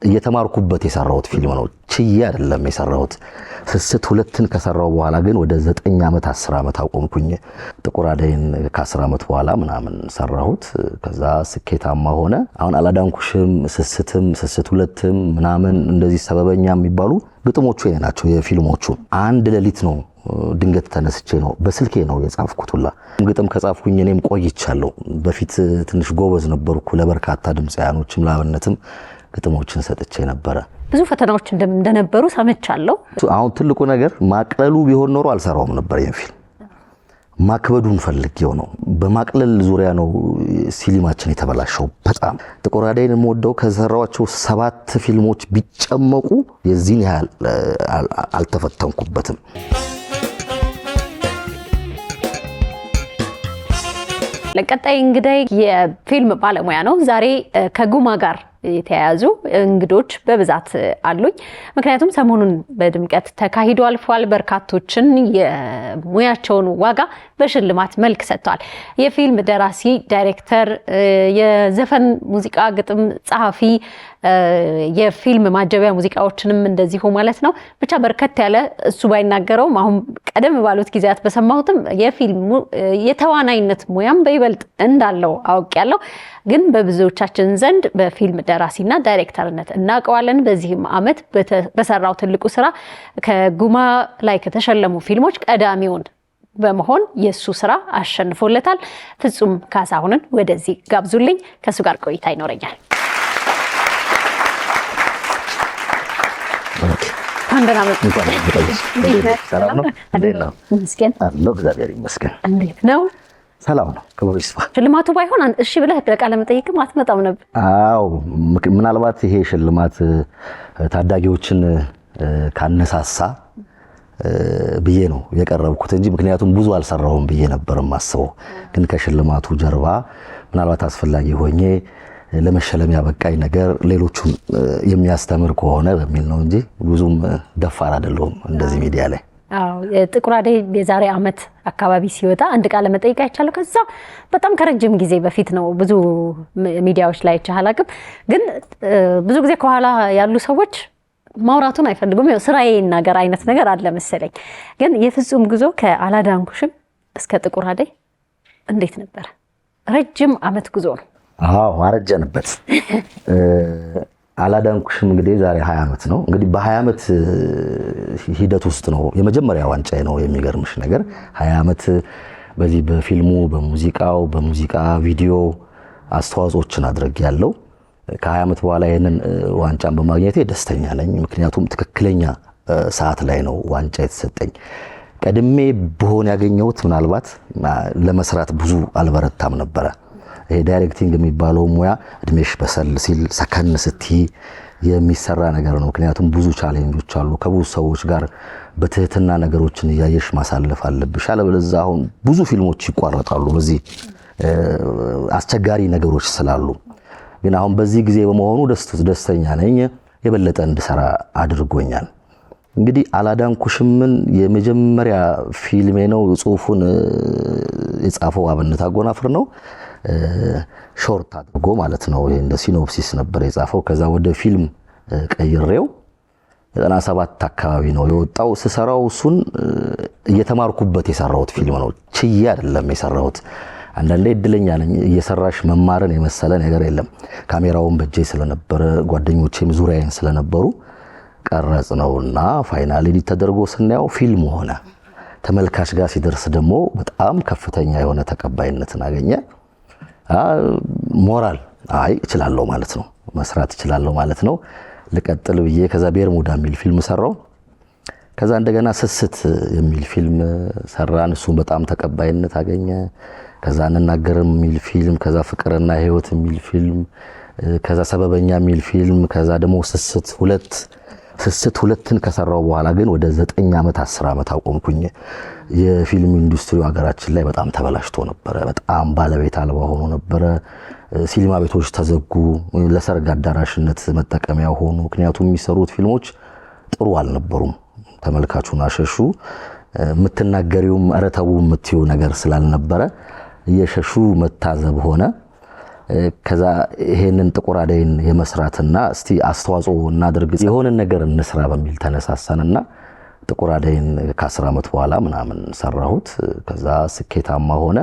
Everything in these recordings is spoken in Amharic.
እየተማርኩበት የሰራሁት ፊልም ነው ችዬ አይደለም የሰራሁት ስስት ሁለትን ከሰራው በኋላ ግን ወደ 9 ዓመት 10 ዓመት አቆምኩኝ ጥቁር አደይን ከ10 ዓመት በኋላ ምናምን ሰራሁት ከዛ ስኬታማ ሆነ አሁን አላዳንኩሽም ስስትም ስስት ሁለትም ምናምን እንደዚህ ሰበበኛ የሚባሉ ግጥሞቹ ናቸው የፊልሞቹ አንድ ሌሊት ነው ድንገት ተነስቼ ነው በስልኬ ነው የጻፍኩትላ ግጥም ከጻፍኩኝ እኔም ቆይቻለሁ በፊት ትንሽ ጎበዝ ነበርኩ ለበርካታ ድምጻያኖችም ላብነትም ግጥሞችን ሰጥቼ ነበር ብዙ ፈተናዎች እንደነበሩ ሰምቻለሁ አሁን ትልቁ ነገር ማቅለሉ ቢሆን ኖሮ አልሰራውም ነበር ይሄን ፊልም ማክበዱን ፈልጌው ነው በማቅለል ዙሪያ ነው ሲኒማችን የተበላሸው በጣም ጥቁር አደይን የምወደው ከሰራዋቸው 7 ፊልሞች ቢጨመቁ የዚህን ያህል አልተፈተንኩበትም ለቀጣይ እንግዳይ የፊልም ባለሙያ ነው ዛሬ ከጉማ ጋር የተያያዙ እንግዶች በብዛት አሉኝ ምክንያቱም ሰሞኑን በድምቀት ተካሂዶ አልፏል በርካቶችን የሙያቸውን ዋጋ በሽልማት መልክ ሰጥቷል የፊልም ደራሲ ዳይሬክተር የዘፈን ሙዚቃ ግጥም ጸሐፊ የፊልም ማጀቢያ ሙዚቃዎችንም እንደዚሁ ማለት ነው ብቻ በርከት ያለ እሱ ባይናገረውም አሁን ቀደም ባሉት ጊዜያት በሰማሁትም የፊልም የተዋናይነት ሙያም በይበልጥ እንዳለው አውቄያለሁ ግን በብዙዎቻችን ዘንድ በፊልም ደራሲና ዳይሬክተርነት እናቀዋለን በዚህም አመት በሰራው ትልቁ ስራ ከጉማ ላይ ከተሸለሙ ፊልሞች ቀዳሚውን በመሆን የሱ ስራ አሸንፎለታል ፍጹም ካሳሁንን ወደዚህ ጋብዙልኝ ከሱ ጋር ቆይታ ይኖረኛል አንደና ሰላም ነው መስገን አለው እግዚአብሔር ይመስገን እንዴት ነው ሰላም ነው ክብሩ ይስፋ ሽልማቱ ባይሆን እሺ ብለህ ቃለ መጠይቅም አትመጣም ነበር አዎ ምናልባት ይሄ ሽልማት ታዳጊዎችን ካነሳሳ ብዬ ነው የቀረብኩት እንጂ ምክንያቱም ብዙ አልሰራውም ብዬ ነበር ማስበው ግን ከሽልማቱ ጀርባ ምናልባት አስፈላጊ ሆኜ ለመሸለም ያበቃኝ ነገር ሌሎቹን የሚያስተምር ከሆነ በሚል ነው እንጂ ብዙም ደፋር አይደለም እንደዚህ ሚዲያ ላይ አዎ ጥቁር አደይ የዛሬ አመት አካባቢ ሲወጣ አንድ ቃለ መጠይቅ አይቻለሁ ከዛ በጣም ከረጅም ጊዜ በፊት ነው ብዙ ሚዲያዎች ላይ ቻላቅም ግን ብዙ ጊዜ ከኋላ ያሉ ሰዎች ማውራቱን አይፈልጉም ያው ስራዬ ነገር አይነት ነገር አለ መሰለኝ ግን የፍጹም ጉዞ ከአላዳንኩሽም እስከ ጥቁር አደይ እንዴት ነበር ረጅም አመት ጉዞ ነው አዎ አረጀንበት አላዳንኩሽም እንግዲህ ዛሬ 20 አመት ነው እንግዲህ በ20 አመት ሂደት ውስጥ ነው የመጀመሪያ ዋንጫዬ ነው የሚገርምሽ ነገር 20 አመት በዚህ በፊልሙ በሙዚቃው በሙዚቃ ቪዲዮ አስተዋጽኦችን አድርጌያለሁ ከ20 አመት በኋላ ይሄንን ዋንጫን በማግኘቴ ደስተኛ ነኝ ምክንያቱም ትክክለኛ ሰዓት ላይ ነው ዋንጫ የተሰጠኝ ቀድሜ በሆነ ያገኘሁት ምናልባት ለመስራት ብዙ አልበረታም ነበር ይሄ ዳይሬክቲንግ የሚባለው ሙያ እድሜሽ በሰል ሲል ሰከን ስቲ የሚሰራ ነገር ነው ምክንያቱም ብዙ ቻሌንጆች አሉ ከብዙ ሰዎች ጋር በትህትና ነገሮችን ያየሽ ማሳለፍ አለብሽ አለበለዚያ አሁን ብዙ ፊልሞች ይቋረጣሉ በዚህ አስቸጋሪ ነገሮች ስላሉ ግን አሁን በዚህ ጊዜ በመሆኑ ደስተኛ ነኝ የበለጠ እንድሰራ አድርጎኛል እንግዲህ አላዳንኩሽምን የመጀመሪያ ፊልሜ ነው ጽሁፉን የጻፈው አብነት አጎናፍር ነው ሾርት አድርጎ ማለት ነው እንደ ሲኖፕሲስ ነበር የጻፈው ከዛ ወደ ፊልም ቀይሬው 97 አካባቢ ነው የወጣው ስሰራው እሱን እየተማርኩበት የሰራሁት ፊልም ነው ችዬ አይደለም የሰራሁት አንዳንዴ እድለኛ ነኝ እየሰራሽ መማርን የመሰለ ነገር የለም ካሜራውን በእጄ ስለነበረ ጓደኞቼም ዙሪያዬን ስለነበሩ ቀረጽ ነውና ፋይናሊ ተደርጎ ስናየው ፊልም ሆነ ተመልካች ጋር ሲደርስ ደግሞ በጣም ከፍተኛ የሆነ ተቀባይነትን አገኘ ሞራል እችላለሁ ማለት ነው መስራት እችላለሁ ማለት ነው ለቀጥል ብዬ ከዛ ቤርሙዳ የሚል ፊልም ሰራው ከዛ እንደገና ስስት የሚል ፊልም ሰራን እሱ በጣም ተቀባይነት አገኘ ከዛ እንናገርም የሚል ፊልም ከዛ ፍቅርና ህይወት የሚል ፊልም ከዛ ሰበበኛ የሚል ፊልም ከዛ ደግሞ ስስት ሁለትን ከሰራው በኋላ ግን ወደ 9 ዓመት 10 ዓመት አቆምኩኝ የፊልም ኢንዱስትሪው ሀገራችን ላይ በጣም ተበላሽቶ ነበር በጣም ባለቤት አልባ ሆኖ ነበር ሲኒማ ቤቶች ተዘጉ ለሰርግ አዳራሽነት መጠቀሚያ ሆኑ ምክንያቱም የሚሰሩት ፊልሞች ጥሩ አልነበሩም ተመልካቹን አሸሹ ምትናገሪውም አረታው ምትዩ ነገር ስላልነበረ እየሸሹ መታዘብ ሆነ ከዛ ይሄንን ጥቁር አደይን የመስራትና እስቲ አስተዋጽኦ እናድርግ የሆነ ነገር እንስራ በሚል ተነሳሳንና ጥቁር አደይን ከ10 ዓመት በኋላ ምናምን ሰራሁት። ከዛ ስኬታማ ሆነ።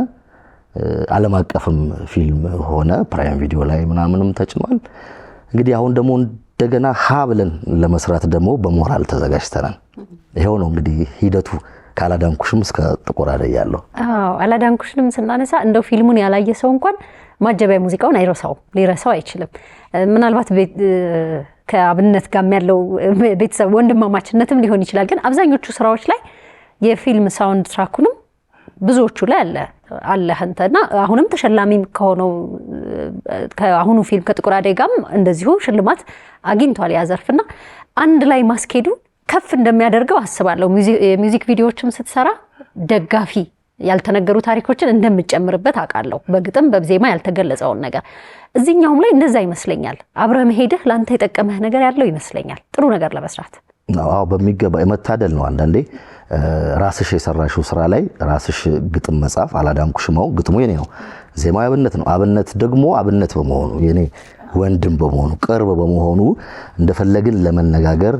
ዓለም አቀፍም ፊልም ሆነ። ፕራይም ቪዲዮ ላይ ምናምንም ተጭኗል። እንግዲህ አሁን ደግሞ እንደገና ብለን ለመስራት ደግሞ በሞራል ተዘጋጅተናል። ይሄው ነው እንግዲህ ሂደቱ ካላዳንኩሽም እስከ ጥቁር አደይ ያለው። አላዳንኩሽንም ስናነሳ እንደው ፊልሙን ያላየ ሰው እንኳን ማጀቢያ ሙዚቃውን ሊረሳው አይችልም። ምናልባት ከአብነት ጋር ያለው ቤተሰብ ወንድማማችነትም ሊሆን ይችላል። ግን አብዛኞቹ ስራዎች ላይ የፊልም ሳውንድ ትራኩንም ብዙዎቹ ላይ አለ አንተና አሁንም ተሸላሚ ከሆነው ከአሁኑ ፊልም ከጥቁር አደይ ጋርም እንደዚሁ ሽልማት አግኝቷል ያዘርፍና አንድ ላይ ማስኬዱ ከፍ እንደሚያደርገው አስባለሁ። የሚውዚክ ቪዲዮዎችም ስትሰራ ደጋፊ ያልተነገሩ ታሪኮችን እንደምጨምርበት አውቃለሁ። በግጥም በዜማ ያልተገለጸውን ነገር እዚህኛውም ላይ እንደዛ ይመስለኛል። አብረህ መሄድህ ላንተ የጠቀመህ ነገር ያለው ይመስለኛል ጥሩ ነገር ለመስራት። አዎ በሚገባ የመታደል ነው። አንዳንዴ ራስሽ የሰራሽው ስራ ላይ ራስሽ ግጥም መጻፍ አላዳንኩሽማው ግጥሙ የኔ ነው፣ ዜማው አብነት ነው። አብነት ደግሞ አብነት በመሆኑ የኔ ወንድም በመሆኑ ቅርብ በመሆኑ እንደፈለግን ለመነጋገር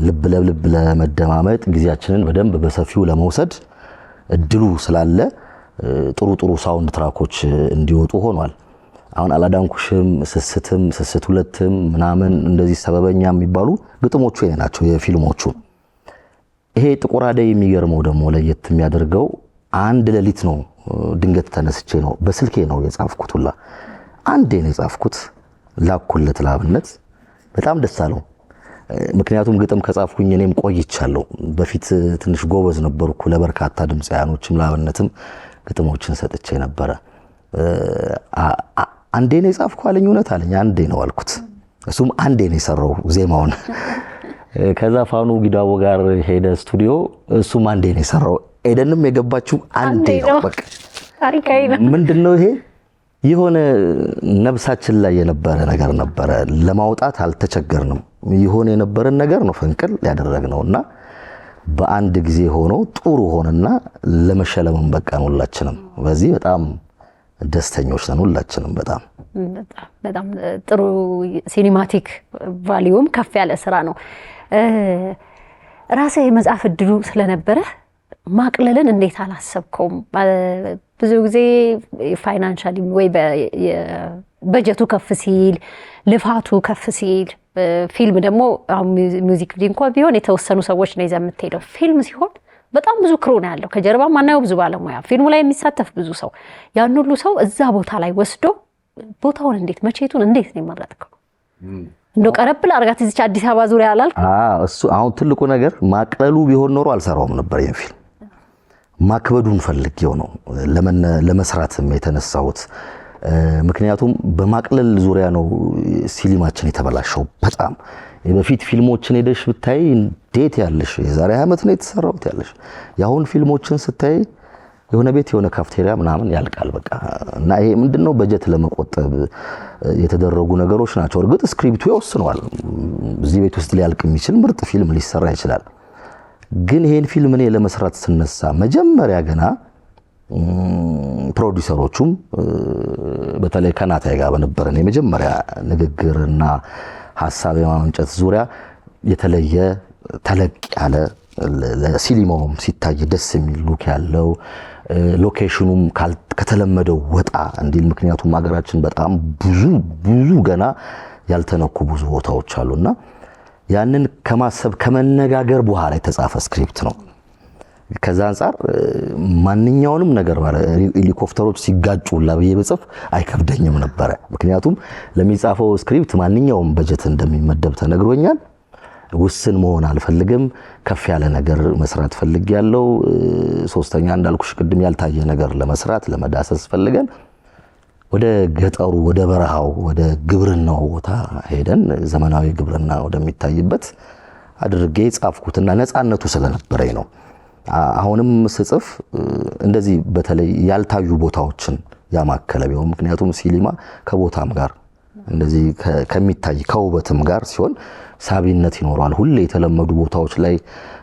ልብ ለልብ ለመደማመጥ ጊዜያችንን በደንብ በሰፊው ለመውሰድ እድሉ ስላለ ጥሩ ሳውንድ ትራኮች እንዲወጡ ሆኗል። አሁን አላዳንኩሽም፣ ስስት ሁለትም ምናምን እንደዚህ ሰበበኛ የሚባሉ ግጥሞቹ የኔ ናቸው የፊልሞቹ። ይሄ ጥቁር አደይ የሚገርመው ደግሞ ለየት የሚያደርገው አንድ ሌሊት ነው ድንገት ተነስቼ ነው በስልኬ ነው የጻፍኩት። ሁላ አንዴ ነው የጻፍኩት ላኩለት ለአብነት። በጣም ደስ አለው። ምክንያቱም ግጥም ከጻፍኩኝ እኔም ቆይቻለሁ። በፊት ትንሽ ጎበዝ ነበርኩ። ለበርካታ ድምፃያኖችም ለአብነትም ግጥሞችን ሰጥቼ ነበረ። አንዴ ነው የጻፍኩ አለኝ። እውነት አለኝ። አንዴ ነው አልኩት። እሱም አንዴ ነው የሰራው ዜማውን። ከዛ ፋኑ ጊዳቦ ጋር ሄደ ስቱዲዮ። እሱም አንዴ ነው የሰራው። ኤደንም የገባችው አንዴ ነው። በቃ ታሪካዊ ነው። ምንድነው ይሄ? የሆነ ነብሳችን ላይ የነበረ ነገር ነበረ። ለማውጣት አልተቸገርንም። የሆነ የነበረን ነገር ነው ፈንቅል ያደረግነውና በአንድ ጊዜ ሆኖ ጥሩ ሆነና ለመሸለምም በቃን ሁላችንም። በዚህ በጣም ደስተኞች ነን ሁላችንም። በጣም ጥሩ ሲኒማቲክ ቫልዩም ከፍ ያለ ስራ ነው። ራስህ የመጻፍ እድሉ ስለነበረ ማቅለልን እንዴት አላሰብከውም? ብዙ ጊዜ ፋይናንሻሊ ወይ በጀቱ ከፍ ሲል ልፋቱ ከፍ ሲል ፊልም ደግሞ አሁን ሚውዚክ ቪዲዮ እንኳን ቢሆን የተወሰኑ ሰዎች ነው ይዘህ የምትሄደው። ፊልም ሲሆን በጣም ብዙ ክሩ ነው ያለው። ከጀርባ ማናየው ብዙ ባለሙያ፣ ፊልሙ ላይ የሚሳተፍ ብዙ ሰው፣ ያን ሁሉ ሰው እዛ ቦታ ላይ ወስዶ ቦታውን እንዴት መቼቱን እንዴት ነው የመረጥከው? እንደው ቀረብ ለአርጋት እዚች አዲስ አበባ ዙሪያ አላልክ? እሱ አሁን ትልቁ ነገር ማቅለሉ ቢሆን ኖሮ አልሰራውም ነበር ይሄን ፊልም። ማክበዱን ፈልጌው ነው ለመስራትም የተነሳሁት። ምክንያቱም በማቅለል ዙሪያ ነው ሲኒማችን የተበላሸው በጣም። የበፊት ፊልሞችን ሄደሽ ብታይ እንዴት ያለሽ የዛሬ ዓመት ነው የተሰራውት ያለሽ። ያሁን ፊልሞችን ስታይ የሆነ ቤት የሆነ ካፍቴሪያ ምናምን ያልቃል በቃ። እና ይሄ ምንድነው በጀት ለመቆጠብ የተደረጉ ነገሮች ናቸው። እርግጥ ስክሪፕቱ ይወስነዋል። እዚህ ቤት ውስጥ ሊያልቅ የሚችል ምርጥ ፊልም ሊሰራ ይችላል። ግን ይሄን ፊልም እኔ ለመስራት ስነሳ መጀመሪያ ገና ፕሮዲዩሰሮቹም በተለይ ከናታይ ጋር በነበረን የመጀመሪያ ንግግርና ሐሳብ የማመንጨት ዙሪያ የተለየ ተለቅ ያለ ለሲኒማውም ሲታይ ደስ የሚል ሉክ ያለው ሎኬሽኑም ከተለመደው ወጣ እንዲል። ምክንያቱም ሀገራችን በጣም ብዙ ገና ያልተነኩ ብዙ ቦታዎች አሉና ያንን ከማሰብ ከመነጋገር በኋላ የተጻፈ ስክሪፕት ነው። ከዛ አንፃር ማንኛውንም ነገር ማለት ሄሊኮፕተሮች ሲጋጩ ለብዬ በጽፍ አይከብደኝም ነበር። ምክንያቱም ለሚጻፈው ስክሪፕት ማንኛውም በጀት እንደሚመደብ ተነግሮኛል። ውስን መሆን አልፈልግም። ከፍ ያለ ነገር መስራት ፈልጌያለሁ። ሶስተኛ እንዳልኩሽ ቅድም ያልታየ ነገር ለመስራት ለመዳሰስ ፈልገን ወደ ገጠሩ ወደ በረሃው ወደ ግብርናው ቦታ ሄደን ዘመናዊ ግብርና ወደሚታይበት አድርጌ ጻፍኩትና ነፃነቱ ስለነበረኝ ነው። አሁንም ስጽፍ እንደዚህ በተለይ ያልታዩ ቦታዎችን ያማከለ ቢሆን፣ ምክንያቱም ሲኒማ ከቦታም ጋር እንደዚህ ከሚታይ ከውበትም ጋር ሲሆን ሳቢነት ይኖራል። ሁሌ የተለመዱ ቦታዎች ላይ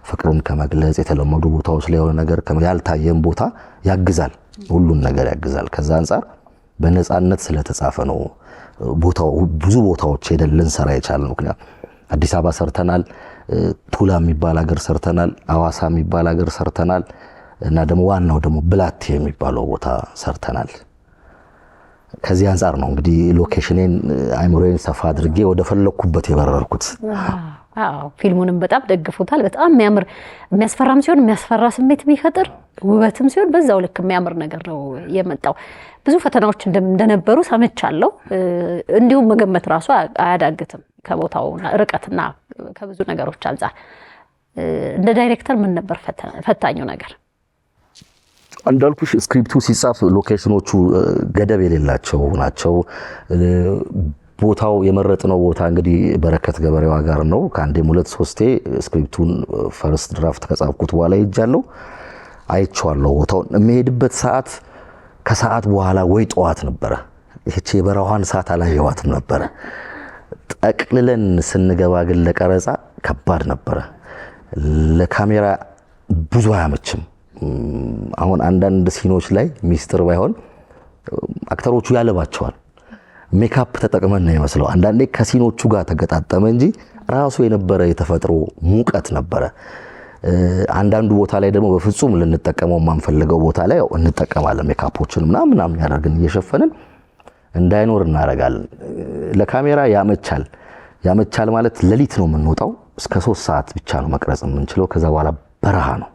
ፍቅርን ከመግለጽ የተለመዱ ቦታዎች ላይ የሆነ ነገር ያልታየን ቦታ ያግዛል፣ ሁሉን ነገር ያግዛል። ከዛ አንፃር በነፃነት ስለተጻፈ ነው ብዙ ቦታዎች ሄደን ልንሰራ የቻልነው። ምክንያት አዲስ አበባ ሰርተናል፣ ቱላ የሚባል ሀገር ሰርተናል፣ አዋሳ የሚባል ሀገር ሰርተናል እና ደግሞ ዋናው ደግሞ ብላቴ የሚባለው ቦታ ሰርተናል። ከዚህ አንፃር ነው እንግዲህ ሎኬሽኔን አይምሮዬን ሰፋ አድርጌ ወደ ፈለኩበት የበረርኩት። ፊልሙንም በጣም ደግፉታል። በጣም የሚያስፈራም ሲሆን የሚያስፈራ ስሜት የሚፈጥር ውበትም ሲሆን በዛው ልክ የሚያምር ነገር ነው የመጣው። ብዙ ፈተናዎች እንደነበሩ ሰምቻለሁ። እንዲሁም መገመት ራሱ አያዳግትም ከቦታው ርቀትና ከብዙ ነገሮች አንፃር። እንደ ዳይሬክተር ምን ነበር ፈታኙ ነገር? እንዳልኩሽ ስክሪፕቱ ሲጻፍ ሎኬሽኖቹ ገደብ የሌላቸው ናቸው። ቦታው የመረጥነው ቦታ እንግዲህ በረከት ገበሬዋ ጋር ነው። ከአንዴም 2-3 ስክሪፕቱን ፈርስት ድራፍት ከጻፍኩት በኋላ ሄጃለሁ፣ አይቼዋለሁ። ቦታውን የሚሄድበት ሰዓት ከሰዓት በኋላ ወይ ጠዋት ነበረ። ይህች የበረሃዋን ሰዓት አላየዋትም ነበረ። ጠቅልለን ስንገባ ግን ለቀረጻ ከባድ ነበረ። ለካሜራ ብዙ አያመችም። አሁን አንዳንድ ሲኖች ላይ ሚስጥር ባይሆን አክተሮቹ ያለባቸዋል። ሜካፕ ተጠቅመን ነው የሚመስለው። አንዳንዴ ከሲኖቹ ጋር ተገጣጠመ እንጂ ራሱ የነበረ የተፈጥሮ ሙቀት ነበረ። አንዳንዱ ቦታ ላይ ደግሞ በፍጹም ልንጠቀመው የማንፈልገው ቦታ ላይ እንጠቀማለን። ሜካፖችን ምናምን ያደርግን እየሸፈንን እንዳይኖር እናደርጋለን። ለካሜራ ያመቻል ማለት ሌሊት ነው የምንወጣው። እስከ 3 ሰዓት ብቻ ነው መቅረጽ የምንችለው። ከዛ በኋላ በረሃ ነው።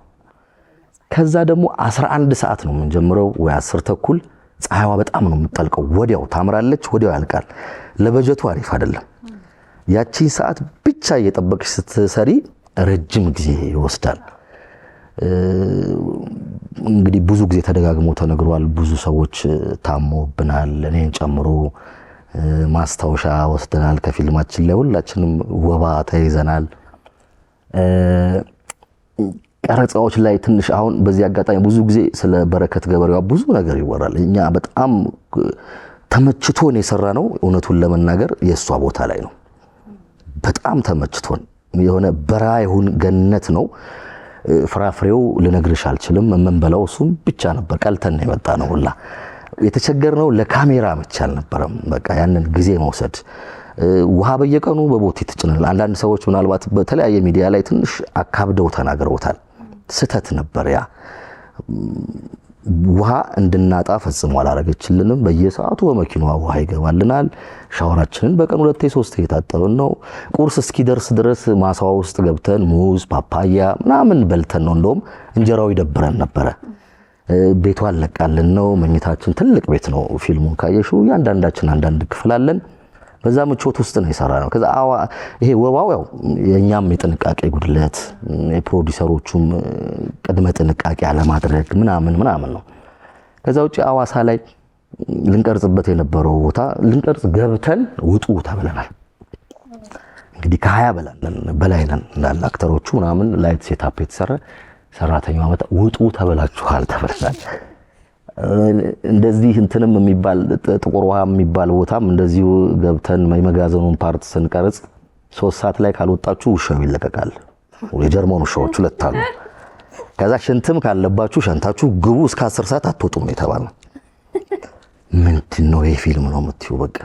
ከዛ ደግሞ 11 ሰዓት ነው የምንጀምረው ወይ 10 ተኩል። ፀሐይዋ በጣም ነው የምትጠልቀው። ወዲያው ታምራለች፣ ወዲያው ያልቃል። ለበጀቱ አሪፍ አይደለም። ያቺን ሰዓት ብቻ እየጠበቅሽ ስትሰሪ ረጅም ጊዜ ይወስዳል። እንግዲህ ብዙ ጊዜ ተደጋግሞ ተነግሯል። ብዙ ሰዎች ታሞብናል፣ እኔን ጨምሮ ማስታወሻ ወስደናል። ከፊልማችን ላይ ሁላችንም ወባ ተይዘናል። ቀረጻዎች ላይ ትንሽ አሁን በዚህ አጋጣሚ ብዙ ጊዜ ስለ በረከት ገበሬዋ ብዙ ነገር ይወራል። እኛ በጣም ተመችቶን የሰራነው እውነቱን ለመናገር የእሷ ቦታ ላይ ነው። በጣም ተመችቶን የሆነ በረሃ ይሁን ገነት ነው። ፍራፍሬው ልነግርሽ አልችልም። የምንበላው እሱም ብቻ ነበር። ቀልተን የመጣ ነው ሁላ። የተቸገርነው ለካሜራ ብቻ አልነበረም። በቃ ያንን ጊዜ መውሰድ ውሃ በየቀኑ በቦቴ ትጭናል። አንዳንድ ሰዎች ምናልባት በተለያየ ሚዲያ ላይ ትንሽ አካብደው ተናግረውታል። ስተት ነበር ያ። ውሃ እንድናጣ ፈጽሞ አላረገችልንም። በየሰዓቱ በመኪናዋ ውሃ ይገባልናል። ሻወራችንን በቀን 2-3 እየታጠብን ነው። ቁርስ እስኪደርስ ድረስ ማሳዋ ውስጥ ገብተን ሙዝ፣ ፓፓያ ምናምን በልተን ነው። እንደውም እንጀራው ይደብረን ነበረ። ቤቷ አለቃልን ነው። መኝታችን ትልቅ ቤት ነው። ፊልሙን ካየሽው ያንዳንዳችን አንዳንድ ክፍል አለን። በዛ ምቾት ውስጥ ነው የሰራነው። ከዛ ይሄ ወባው ያው የኛም የጥንቃቄ ጉድለት የፕሮዲሰሮቹም ቅድመ ጥንቃቄ አለማድረግ ምናምን ነው። ከዛ ውጪ አዋሳ ላይ ልንቀርጽበት የነበረው ቦታ ልንቀርጽ ገብተን ውጡ ተብለናል። እንግዲህ ከ20 በላይ ነን እንዳለ አክተሮቹ ምናምን ላይት ሴታፕ የተሰራ ሰራተኛው አመጣ ውጡ ተብላችኋል ተብለናል። እንደዚህ እንትንም የሚባል ጥቁር ውሃ የሚባል ቦታም እንደዚሁ ገብተን የመጋዘኑን ፓርት ስንቀርጽ 3 ሰዓት ላይ ካልወጣችሁ ውሻው ይለቀቃል። የጀርመን ውሻዎች 2 አሉ። ከዛ ሽንትም ካለባችሁ ሸንታችሁ ግቡ፣ እስከ 10 ሰዓት አትወጡም የተባለው። ምንድነው ይሄ ፊልም ነው የምትዩ? በቃ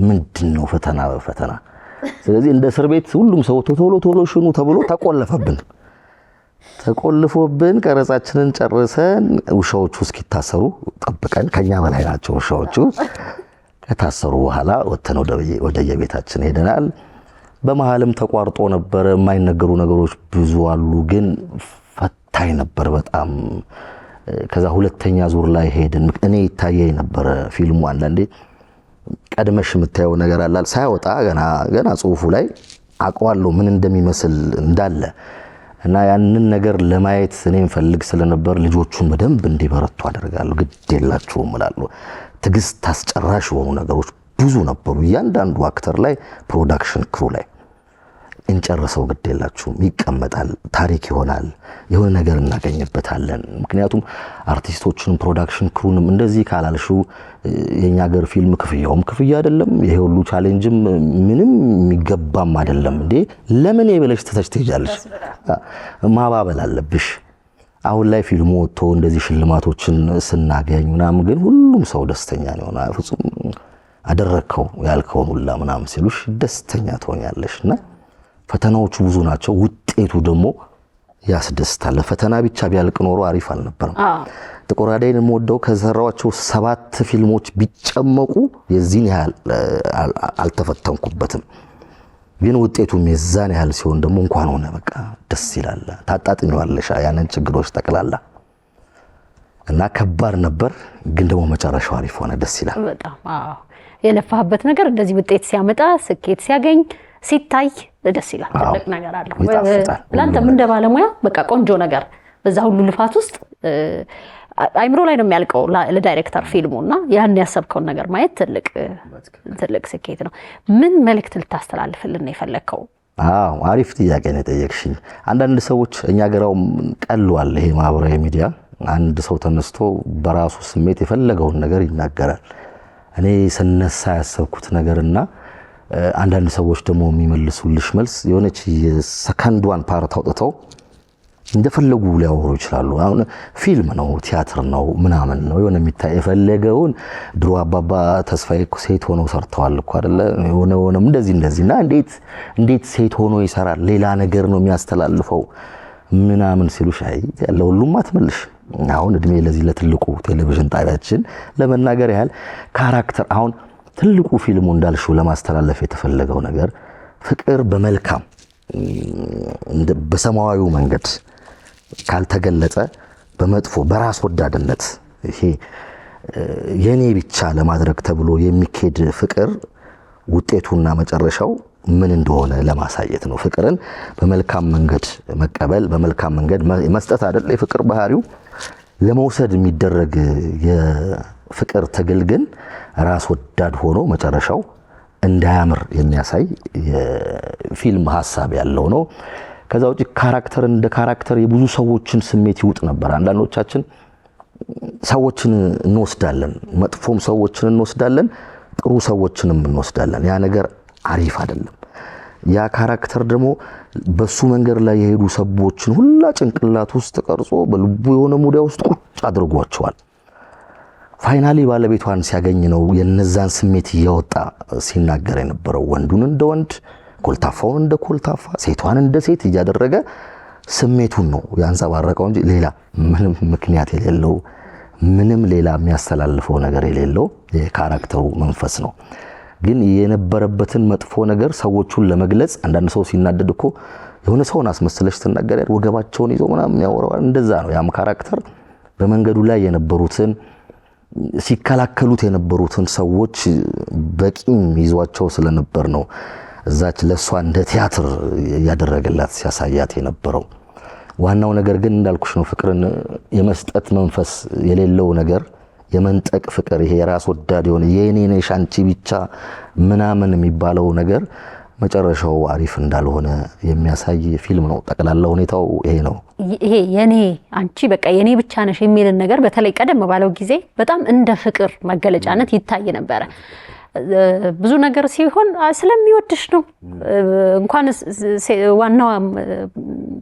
ምንድነው ፈተና በፈተና። ስለዚህ እንደ እስር ቤት ሁሉም ሰው ቶሎ ሽኑ ተብሎ ተቆልፎብን ቀረጻችንን ጨርሰን ውሻዎቹ እስኪታሰሩ ጠብቀን፣ ከኛ በላይ ናቸው ውሻዎቹ። ከታሰሩ በኋላ ወተን ወደ የቤታችን ሄደናል። በመሃልም ተቋርጦ ነበር። የማይነገሩ ነገሮች ብዙ አሉ፣ ግን ፈታኝ ነበር በጣም። ከዛ 2ኛ ዙር ላይ ሄድን። እኔ ይታየኝ ነበር ፊልሙ አንዳንዴ ቀድመሽ የምታየው ነገር አላል ሳይወጣ ገና ጽሁፉ ላይ አውቀዋለሁ ምን እንደሚመስል እንዳለ እና ያንን ነገር ለማየት እኔም ፈልግ ስለነበር ልጆቹን በደንብ እንዲበረቱ አደርጋለሁ። ግድ የላችሁም እላለሁ። ትግስት አስጨራሽ የሆኑ ነገሮች ብዙ ነበሩ። እያንዳንዱ አክተር ላይ ፕሮዳክሽን ክሩ ላይ እንጨርሰው ግድ የላችሁም፣ ይቀመጣል፣ ታሪክ ይሆናል፣ የሆነ ነገር እናገኝበታለን። ምክንያቱም አርቲስቶችንም ፕሮዳክሽን ክሩንም እንደዚህ ካላልሽው የኛ ሀገር ፊልም ክፍያውም ክፍያ አይደለም። ይሄ ሁሉ ቻሌንጅም ምንም የሚገባም አይደለም። እንዴ ለምን ብለሽ ትተሽ ትሄጃለሽ? ማባበል አለብሽ። አሁን ላይ ፊልሙ ወጥቶ እንደዚህ ሽልማቶችን ስናገኝ ምናምን ግን ሁሉም ሰው ደስተኛ ነው ሆነ ፍጹም አደረከው ያልከውን ሁላ ምናምን ሲሉሽ ደስተኛ ትሆኛለሽና ፈተናዎቹ ብዙ ናቸው ውጤቱ ደግሞ ያስደስታል ፈተና ብቻ ቢያልቅ ኖሮ አሪፍ አልነበረም ጥቁር አደይን የምወደው ከሰራዋቸው 7 ፊልሞች ቢጨመቁ የዚህን ያህል አልተፈተንኩበትም ግን ውጤቱም የዛን ያህል ሲሆን ደግሞ እንኳን ሆነ በቃ ደስ ይላል ታጣጥሚዋለሽ ያንን ችግሮች ተቀላላ እና ከባድ ነበር ግን ደግሞ መጨረሻው አሪፍ ሆነ ደስ ይላል በጣም የለፋህበት ነገር እንደዚህ ውጤት ሲያመጣ ስኬት ሲያገኝ ሲታይ ደስ ይላል ትልቅ ነገር አለው ላንተም እንደ ባለሙያ በቃ ቆንጆ ነገር በዛ ሁሉ ልፋት ውስጥ አይምሮ ላይ ነው የሚያልቀው ለዳይሬክተር ፊልሙና ያን ያሰብከውን ነገር ማየት ትልቅ ስኬት ነው ምን መልእክት ልታስተላልፍልን የፈለከው አሪፍ ጥያቄ ነው ጠየቅሽኝ አንዳንድ ሰዎች እኛ ገራው ቀልሏል ይሄ ማህበራዊ ሚዲያ አንድ ሰው ተነስቶ በራሱ ስሜት የፈለገውን ነገር ይናገራል እኔ ሰነሳ ያሰብኩት ነገርና አንዳንድ ሰዎች ደግሞ የሚመልሱልሽ መልስ የሆነች የሰከንዷን ፓርት አውጥተው እንደፈለጉ ሊያወሩ ይችላሉ አሁን ፊልም ነው ቲያትር ነው ምናምን ነው የሆነ የሚታይ የፈለገውን ድሮ አባባ ተስፋዬ ሴት ሆኖ ሰርተዋል እኮ አይደለ የሆነም እንደዚህና እንዴት ሴት ሆኖ ይሰራል ሌላ ነገር ነው የሚያስተላልፈው ምናምን ሲሉሽ አይ ለሁሉም አትመልሽ አሁን እድሜ ለዚህ ለትልቁ ቴሌቪዥን ጣቢያችን ለመናገር ያህል ካራክተር አሁን ትልቁ ፊልሙ እንዳልሽው ለማስተላለፍ የተፈለገው ነገር ፍቅር በመልካም በሰማያዊው መንገድ ካልተገለጸ በመጥፎ በራስ ወዳድነት ይሄ የኔ ብቻ ለማድረግ ተብሎ የሚኬድ ፍቅር ውጤቱና መጨረሻው ምን እንደሆነ ለማሳየት ነው ፍቅርን በመልካም መንገድ መቀበል በመልካም መንገድ መስጠት አይደል የፍቅር ባህሪው ለመውሰድ የሚደረግ የፍቅር ትግል ግን ራስ ወዳድ ሆኖ መጨረሻው እንዳያምር የሚያሳይ የፊልም ሐሳብ ያለው ነው ከዛው ጭ ካራክተር እንደ ካራክተር የብዙ ሰዎችን ስሜት ይውጥ ነበር አንዳንዶቻችን ሰዎችን እንወስዳለን መጥፎም ሰዎችን እንወስዳለን ጥሩ ሰዎችንም እንወስዳለን ያ ነገር አሪፍ አይደለም ያ ካራክተር ደግሞ በሱ መንገድ ላይ የሄዱ ሰዎችን ሁላ ጭንቅላት ውስጥ ቀርጾ በልቡ የሆነ ሙዳ ውስጥ ቁጭ አድርጓቸዋል ፋይናሊ ባለቤቷን ሲያገኝ ነው የነዛን ስሜት ያወጣ ሲናገር የነበረው ወንዱን እንደ ወንድ ኮልታፋውን እንደ ኮልታፋ ሴቷን እንደ ሴት እያደረገ ስሜቱን ነው ያንጸባረቀው እንጂ ሌላ ምንም ምክንያት የሌለው ምንም ሌላ የሚያስተላልፈው ነገር የሌለው የካራክተሩ መንፈስ ነው ግን የነበረበትን መጥፎ ነገር ሰዎቹን ለመግለጽ አንዳንድ ሰው ሲናደድ እኮ የሆነ ሰውን አስመስለሽ ተናገሪያል ወገባቸውን ይዞ ምናምን ያወራዋል እንደዛ ነው ያም ካራክተር በመንገዱ ላይ የነበሩትን ሲከላከሉት የነበሩትን ሰዎች በቂም ይዟቸው ስለነበር ነው እዛች ለሷ እንደ ቲያትር ያደረገላት ሲያሳያት የነበረው ዋናው ነገር ግን እንዳልኩሽ ነው ፍቅርን የመስጠት መንፈስ የሌለው ነገር የመንጠቅ ፍቅር ይሄ የራስ ወዳድ የሆነ የኔ ነሽ አንቺ ብቻ ምናምን የሚባለው ነገር መጨረሻው አሪፍ እንዳልሆነ የሚያሳይ ፊልም ነው ጠቅላላ ሁኔታው ይሄ ነው ይሄ የኔ አንቺ በቃ የኔ ብቻ ነሽ የሚልን ነገር በተለይ ቀደም ባለው ጊዜ በጣም እንደ ፍቅር መገለጫነት ይታይ ነበር ብዙ ነገር ሲሆን ስለሚወድሽ ነው እንኳን ዋናው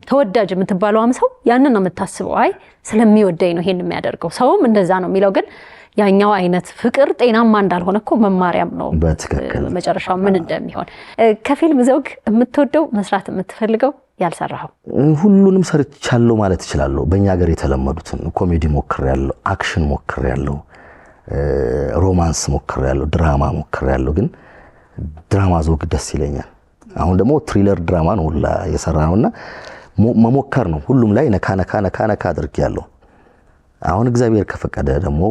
ተወዳጅ የምትባለው ሰው ያንን ነው የምታስበው አይ ስለሚወደኝ ነው ይሄን የሚያደርገው ሰውም እንደዛ ነው የሚለው ግን ያኛው አይነት ፍቅር ጤናማ እንዳልሆነ እኮ መማሪያም ነው በትክክል መጨረሻው ምን እንደሚሆን ከፊልም ዘውግ የምትወደው መስራት የምትፈልገው ያልሰራው ሁሉንም ሰርቻለሁ ማለት እችላለሁ በእኛ ሀገር የተለመዱትን ኮሜዲ ሞክሬያለሁ አክሽን ሞክሬያለሁ ሮማንስ ሞክሬያለሁ ድራማ ሞክሬያለሁ ግን ድራማ ዘውግ ደስ ይለኛል አሁን ደግሞ ትሪለር ድራማ ነው ሁላ የሰራነውና መሞከር ነው ሁሉም ላይ ነካ አድርጌያለሁ አሁን እግዚአብሔር ከፈቀደ ደግሞ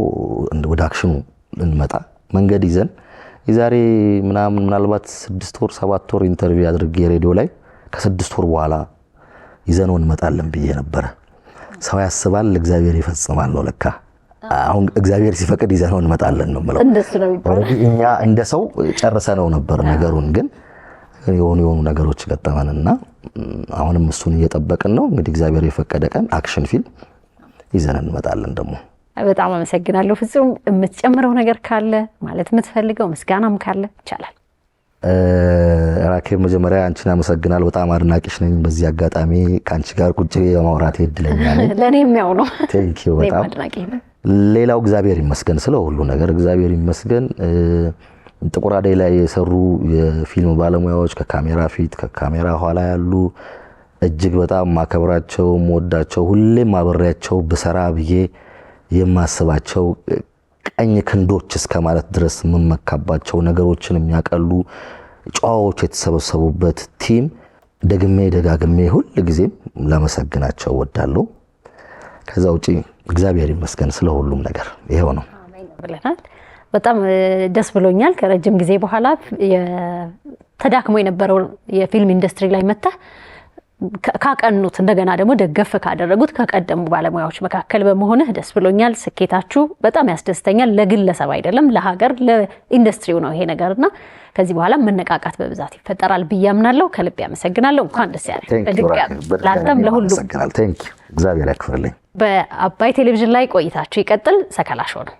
ወደ አክሽኑ እንመጣ መንገድ ይዘን የዛሬ ምናልባት 6 ወር 7 ወር ኢንተርቪው አድርጌ ሬዲዮ ላይ ከ6 ወር በኋላ ይዘነው እንመጣለን ብዬ ነበር ሰው ያስባል እግዚአብሔር ይፈጽማል ነው ለካ አሁን እግዚአብሔር ሲፈቅድ ይዘነው እንመጣለን ነው ማለት እንደሱ ነው የሚባለው እኛ እንደ ሰው ጨርሰነው ነበር ነገሩን ግን የሆኑ ነገሮች ገጠመንና አሁንም እሱን እየጠበቅን ነው እንግዲህ እግዚአብሔር የፈቀደ ቀን አክሽን ፊልም ይዘን እንመጣለን ደግሞ በጣም አመሰግናለሁ ፍጹም የምትጨምረው ነገር ካለ ማለት የምትፈልገው ምስጋናም ካለ ይቻላል ራኬብ መጀመሪያ አንቺን አመሰግናለሁ። በጣም አድናቂሽ ነኝ። በዚህ አጋጣሚ ካንቺ ጋር ቁጭ የማውራት እድለኛ ነኝ። ለኔም ያው ነው። ቴንክ ዩ በጣም አድናቂ ነኝ። ሌላው እግዚአብሔር ይመስገን ስለ ሁሉ ነገር እግዚአብሔር ይመስገን። ጥቁር አደይ ላይ የሰሩ የፊልም ባለሙያዎች ከካሜራ ፊት ከካሜራ ኋላ ያሉ እጅግ በጣም ማከብራቸው ወዳቸው ሁሌም አብሬያቸው በሰራ ብዬ የማስባቸው ቀኝ ክንዶች እስከ ማለት ድረስ መመካባቸው ነገሮችን የሚያቀሉ ጨዋዎች የተሰበሰቡበት ቲም ደግሜ ደጋግሜ ሁሉ ጊዜም ለመሰግናቸው ወዳለሁ። ከዛ ውጪ እግዚአብሔር ይመስገን ስለ ሁሉም ነገር ይሄው ነው። አሜን ብለናል። በጣም ደስ ብሎኛል። ከረጅም ጊዜ በኋላ ተዳክሞ የነበረው የፊልም ኢንዱስትሪ ላይ መጣ ካቀኑት እንደገና ደግሞ ደገፍ ካደረጉት ከቀደሙ ባለሙያዎች መካከል በመሆንህ ደስ ብሎኛል። ስኬታችሁ በጣም ያስደስተኛል። ለግለሰብ አይደለም ለሀገር ለኢንዱስትሪው ነው ይሄ ነገርና ከዚህ በኋላ መነቃቃት በብዛት ይፈጠራል ብዬ አምናለሁ። ከልብ ያመሰግናለሁ። እንኳን ደስ ያለህ። ለአንተም ለሁሉም እግዚአብሔር ያክብርልኝ። በአባይ ቴሌቪዥን ላይ ቆይታችሁ ይቀጥል። ሰከላ ሾው ነው።